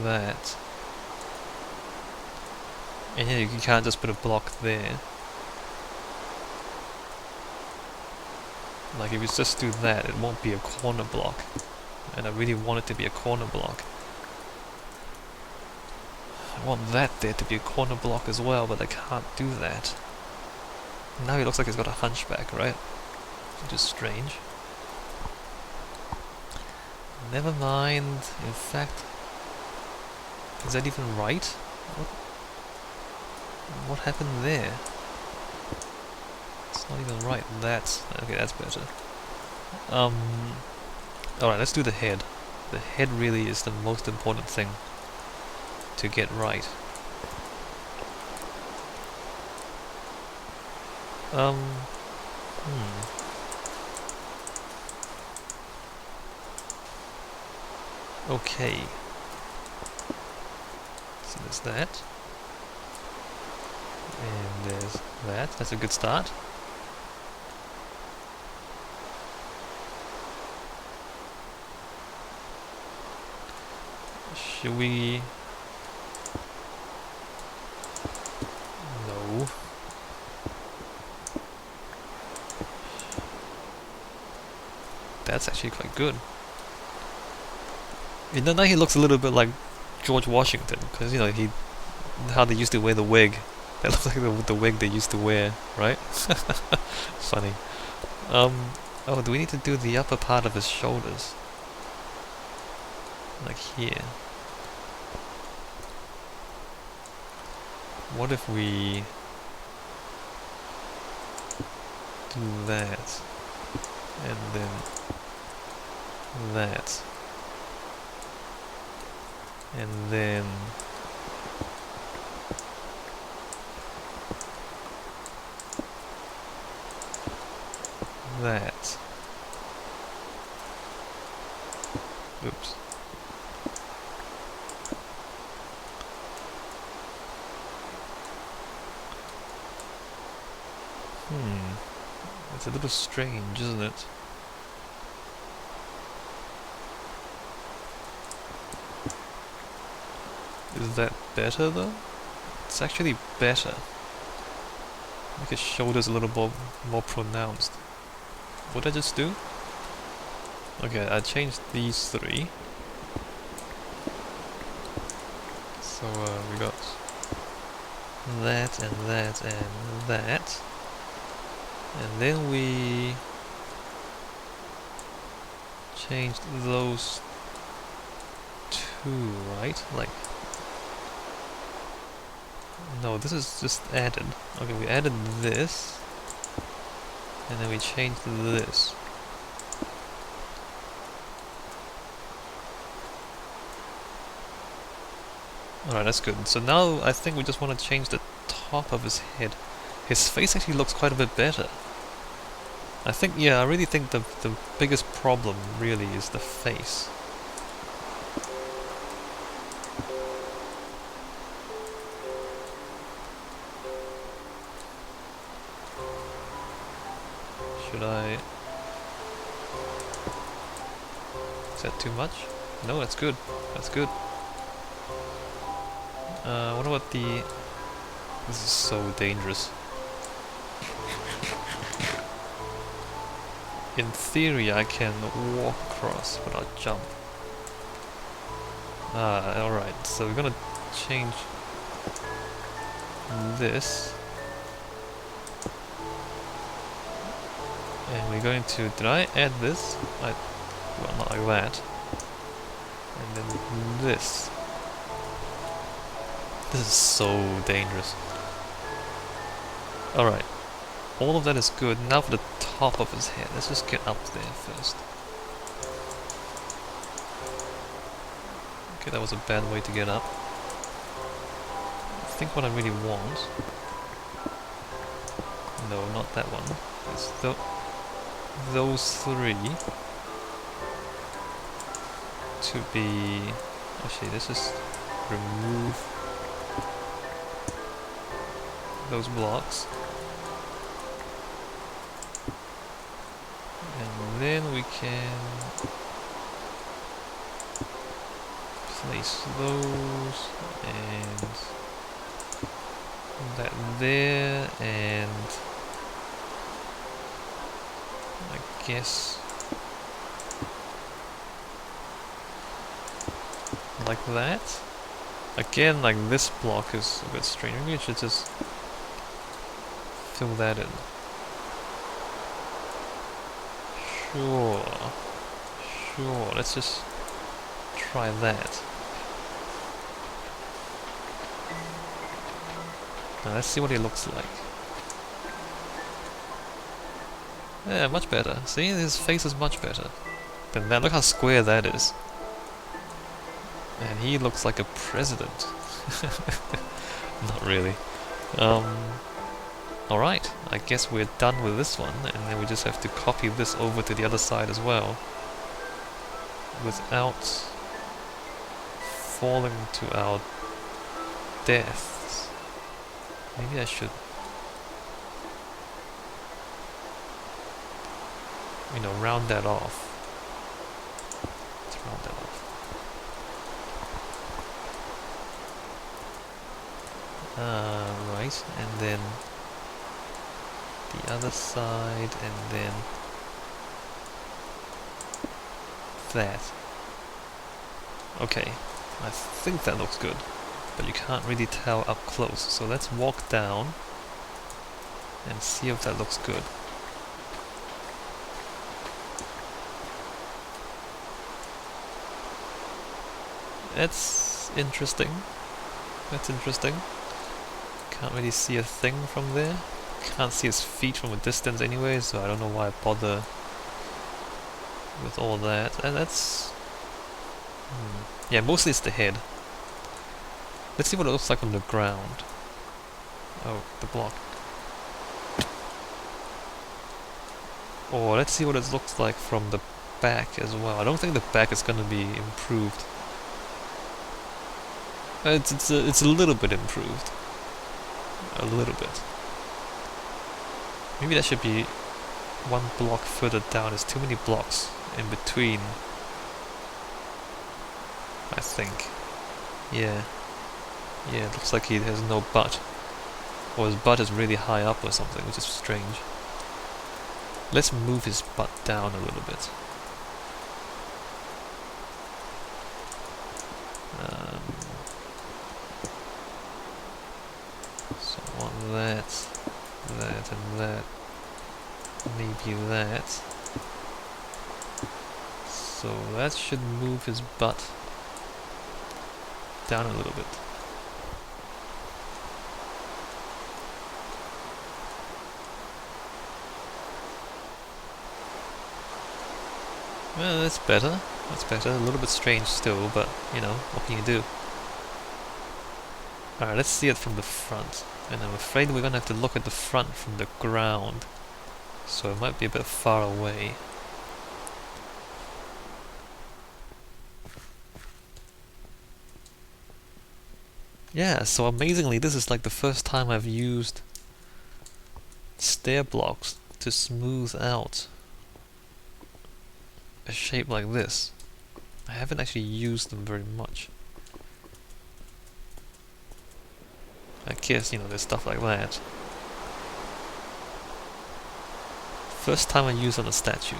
that. And here you can't just put a block there. Like if you just do that, it won't be a corner block. And I really want it to be a corner block. I want that there to be a corner block as well, but I can't do that. Now he looks like he's got a hunchback, right? Which is strange. Never mind. In fact, is that even right? What happened there? It's not even right. That's okay. That's better. Alright, let's do the head. The head really is the most important thing to get right. Okay. So there's that. And there's that. That's a good start. Should we... No. That's actually quite good. You know, now he looks a little bit like George Washington, because you know how they used to wear the wig. That looks like the wig they used to wear, right? Funny. Oh, do we need to do the upper part of his shoulders? Like here. What if we do that, and then that, and then that. Oops. It's a little strange, isn't it? Is that better though? It's actually better. Make his shoulders a little more pronounced. What did I just do? Okay, I changed these three. So we got that and that and that. And then we changed those two, right? Like, no, this is just added. Okay, we added this, and then we changed this. Alright, that's good. So now I think we just want to change the top of his head. His face actually looks quite a bit better. I think, yeah, I really think the biggest problem really is the face. Should I... Is that too much? No, that's good. That's good. What about the... This is so dangerous. In theory, I can walk across, but I'll jump. Alright, so we're gonna change this. And we're going to... Did I add this? Well, not like that. And then this. This is so dangerous. Alright. All of that is good. Now for the top of his head. Let's just get up there first. Okay, that was a bad way to get up. I think what I really want... No, not that one. It's those three to be... Actually, let's just remove those blocks. And then we can place those, and that there, and I guess like that. Again, like this block is a bit strange. Maybe I should just fill that in. Sure. Sure, let's just try that. Now let's see what he looks like. Yeah, much better. See, his face is much better than that. Look how square that is. And he looks like a president. Not really. Alright, I guess we're done with this one, and then we just have to copy this over to the other side as well, without falling to our deaths. Maybe I should, you know, round that off. Let's round that off. Right, and then the other side, and then that. Okay, I think that looks good, but you can't really tell up close, so let's walk down and see if that looks good. That's interesting. That's interesting. Can't really see a thing from there. Can't see his feet from a distance anyway, so I don't know why I bother with all that. And that's... yeah, mostly it's the head. Let's see what it looks like on the ground. Oh, the block. Or let's see what it looks like from the back as well. I don't think the back is going to be improved. It's a little bit improved. A little bit. Maybe that should be one block further down. There's too many blocks in between, I think. Yeah. Yeah, it looks like he has no butt. Or his butt is really high up or something, which is strange. Let's move his butt down a little bit. So I want that, that and that. Maybe that. So that should move his butt down a little bit. Well, that's better. That's better. A little bit strange still, but, you know, what can you do? Alright, let's see it from the front. And I'm afraid we're gonna have to look at the front from the ground. So it might be a bit far away. Yeah, so amazingly, this is like the first time I've used stair blocks to smooth out a shape like this. I haven't actually used them very much. I guess, you know, there's stuff like that. First time I used on a statue.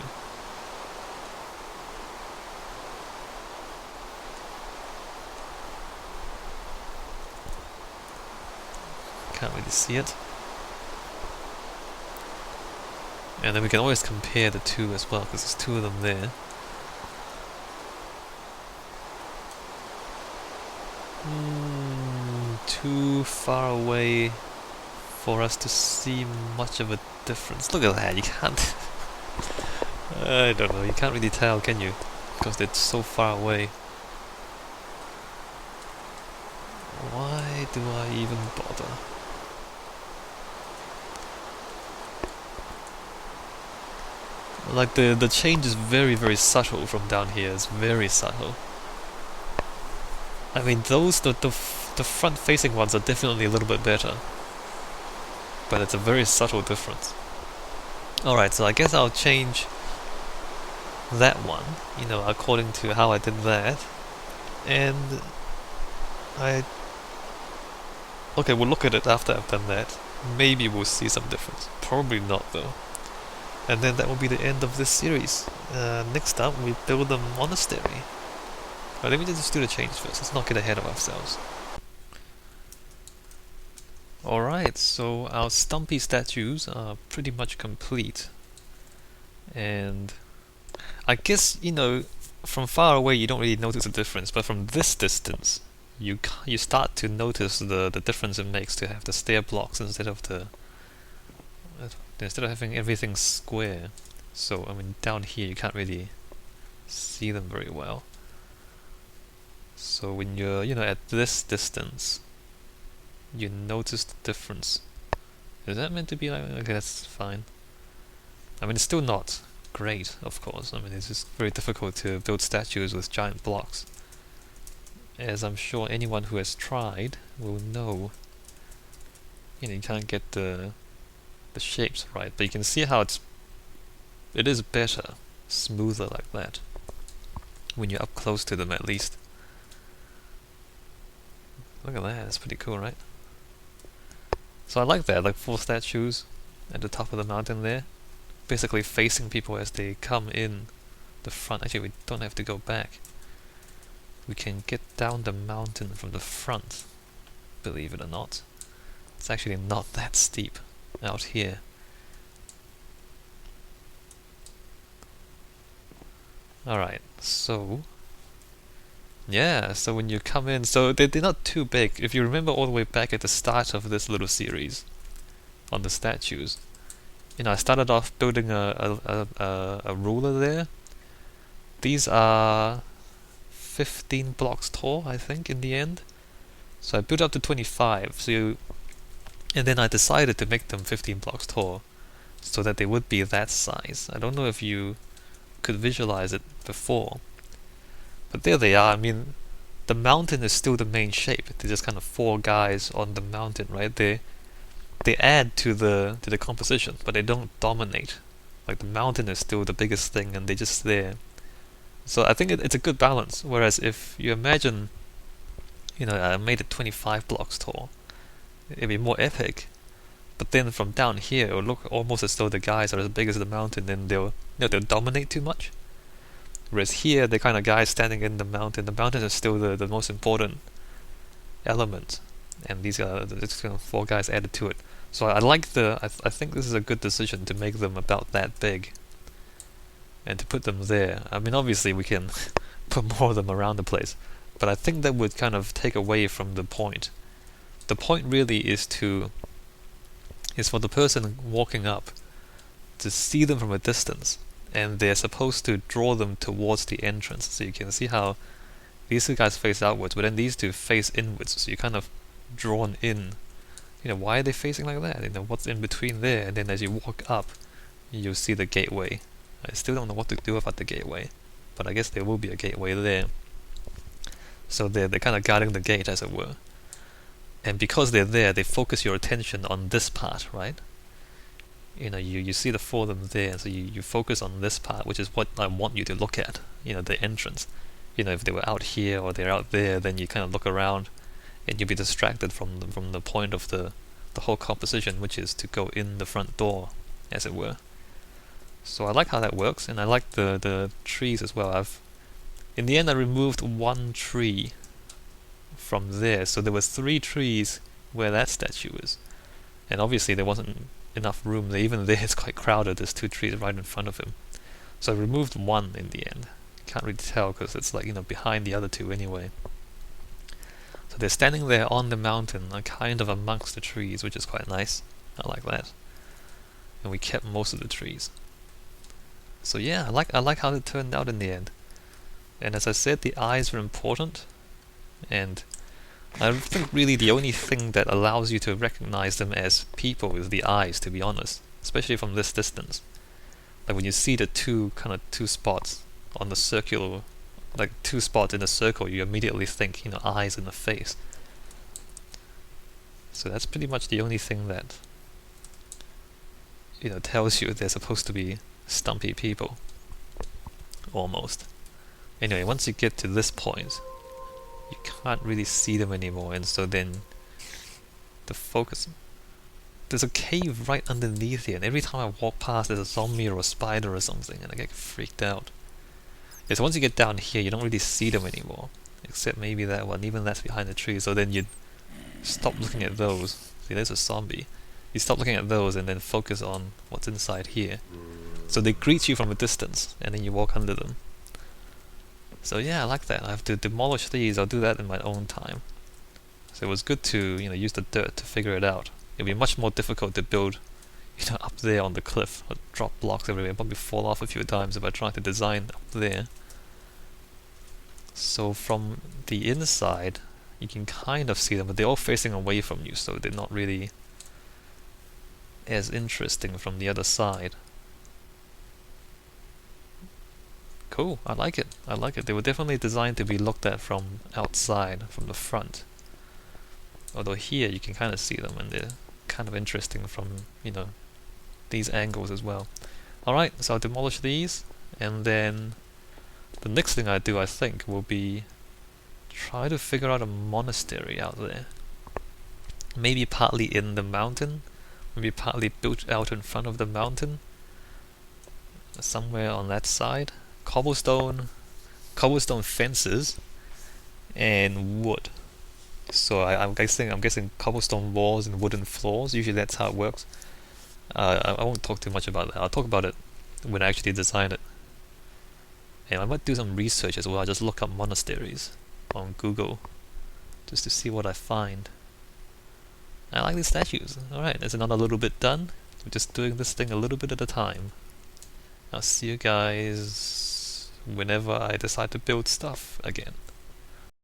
Can't really see it. And then we can always compare the two as well, because there's two of them there. Too far away for us to see much of a difference. Look at that, you can't... I don't know, you can't really tell, can you? Because they're so far away. Why do I even bother? Like the change is very, very subtle from down here. It's very subtle. I mean, those the front-facing ones are definitely a little bit better, but it's a very subtle difference. All right, so I guess I'll change that one, you know, according to how I did that. And I... Okay, we'll look at it after I've done that. Maybe we'll see some difference. Probably not though. And then that will be the end of this series. Next up, we build a monastery. Let me just do the change first. Let's not get ahead of ourselves. Alright, so our Stumpy statues are pretty much complete. And I guess, you know, from far away you don't really notice a difference, but from this distance, you start to notice the difference it makes to have the stair blocks instead of having everything square. So I mean, down here you can't really see them very well. So when you're, you know, at this distance, you notice the difference. Is that meant to be like? Okay, that's fine. I mean, it's still not great, of course. I mean, it's just very difficult to build statues with giant blocks. As I'm sure anyone who has tried will know. You know, you can't get the shapes right, but you can see how it is better, smoother like that, when you're up close to them at least. Look at that, that's pretty cool, right? So I like that, like 4 statues at the top of the mountain there, basically facing people as they come in the front. Actually, we don't have to go back. We can get down the mountain from the front, believe it or not. It's actually not that steep out here. Alright, so... yeah, so when you come in, so they're not too big. If you remember all the way back at the start of this little series on the statues, you know, I started off building a ruler there. These are 15 blocks tall, I think, in the end. So I built up to 25, and then I decided to make them 15 blocks tall, so that they would be that size. I don't know if you could visualize it before, but there they are. I mean, the mountain is still the main shape. They're just kind of 4 guys on the mountain, right? They add to the composition, but they don't dominate. Like, the mountain is still the biggest thing, and they're just there. So I think it's a good balance. Whereas if you imagine, you know, I made it 25 blocks tall, it'd be more epic. But then from down here, it'll look almost as though the guys are as big as the mountain, and they'll dominate too much. Whereas here, they're kind of guys standing in the mountain. The mountain is still the most important element, and these are just kind of 4 guys added to it. So I like I think this is a good decision to make them about that big, and to put them there. I mean, obviously we can put more of them around the place, but I think that would kind of take away from the point. The point really is for the person walking up to see them from a distance, and they're supposed to draw them towards the entrance. So you can see how these 2 guys face outwards, but then these 2 face inwards, so you're kind of drawn in. You know, why are they facing like that? You know, what's in between there? And then as you walk up, you'll see the gateway. I still don't know what to do about the gateway, but I guess there will be a gateway there. So they're kind of guarding the gate, as it were. And because they're there, they focus your attention on this part, right? You know, you see the 4 of them there, so you focus on this part, which is what I want you to look at. You know, the entrance. You know, if they were out here or they're out there, then you kind of look around, and you'll be distracted from the point of the whole composition, which is to go in the front door, as it were. So I like how that works, and I like the trees as well. In the end, I removed 1 tree from there, so there was 3 trees where that statue is, and obviously there wasn't enough room there. Even there, it's quite crowded. There's 2 trees right in front of him, so I removed 1 in the end. Can't really tell because it's like, you know, behind the other 2 anyway. So they're standing there on the mountain, kind of amongst the trees, which is quite nice. I like that. And we kept most of the trees. So yeah, I like how it turned out in the end. And as I said, the eyes are important, and I think really the only thing that allows you to recognize them as people is the eyes, to be honest, especially from this distance. Like when you see the 2 spots on the circular, like 2 spots in a circle, you immediately think, you know, eyes in the face. So that's pretty much the only thing that, you know, tells you they're supposed to be stumpy people. Almost. Anyway, once you get to this point, can't really see them anymore, and so then the focus... There's a cave right underneath here, and every time I walk past there's a zombie or a spider or something, and I get freaked out. Yeah, so once you get down here, you don't really see them anymore. Except maybe that one, even that's behind the tree, so then you stop looking at those. See, there's a zombie. You stop looking at those and then focus on what's inside here. So they greet you from a distance, and then you walk under them. So yeah, I like that. I have to demolish these, I'll do that in my own time. So it was good to, use the dirt to figure it out. It'd be much more difficult to build, up there on the cliff. I'd drop blocks everywhere, I'd probably fall off a few times if I tried to design up there. So from the inside, you can kind of see them, but they're all facing away from you, so they're not really as interesting from the other side. Cool, I like it. I like it. They were definitely designed to be looked at from outside, from the front. Although here you can kind of see them, and they're kind of interesting from, these angles as well. Alright, so I'll demolish these, and then the next thing I do, I think, will be try to figure out a monastery out there. Maybe partly in the mountain, maybe partly built out in front of the mountain, somewhere on that side. Cobblestone fences, and wood. So I'm guessing cobblestone walls and wooden floors. Usually that's how it works. I won't talk too much about that. I'll talk about it when I actually design it. And I might do some research as well. I'll just look up monasteries on Google just to see what I find. I like these statues. Alright, there's another little bit done. We're just doing this thing a little bit at a time. I'll see you guys whenever I decide to build stuff again.